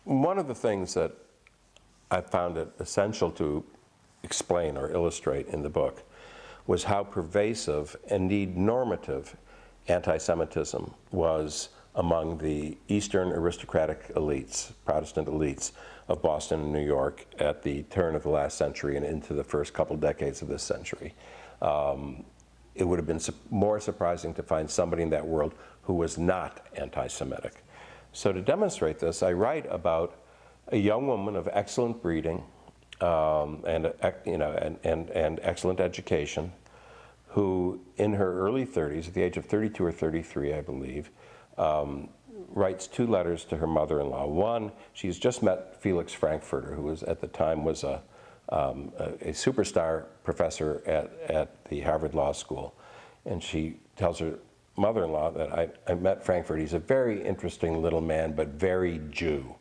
One of the things that I found it essential to explain or illustrate in the book was how pervasive and indeed normative anti-Semitism was among the Eastern aristocratic elites, Protestant elites of Boston and New York at the turn of the last century and into the first couple decades of this century. It would have been more surprising to find somebody in that world who was not anti-Semitic. So to demonstrate this, I write about a young woman of excellent breeding and excellent education, who in her early 30s, at the age of 32 or 33, I believe, writes 2 letters to her mother-in-law. One, she's just met Felix Frankfurter, who was at the time was a superstar professor at the Harvard Law School, and she tells her mother-in-law that I met Frankfurt. He's a very interesting little man, but very Jew.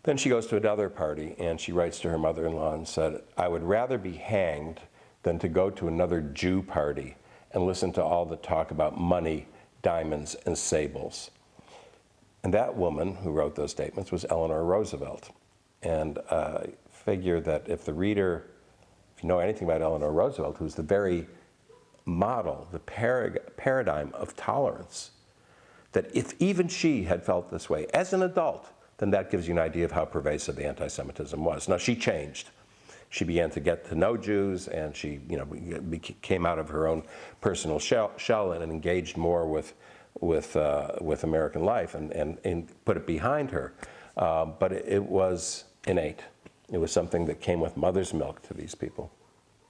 Then she goes to another party and she writes to her mother-in-law and said, I would rather be hanged than to go to another Jew party and listen to all the talk about money, diamonds, and sables. And that woman who wrote those statements was Eleanor Roosevelt. And I figure that if the reader, if you know anything about Eleanor Roosevelt, who's the very model, the paradigm of tolerance, that if even she had felt this way as an adult, then that gives you an idea of how pervasive the anti-Semitism was. Now, she changed. She began to get to know Jews, and she, came out of her own personal shell and engaged more with American life and put it behind her. But it was innate. It was something that came with mother's milk to these people.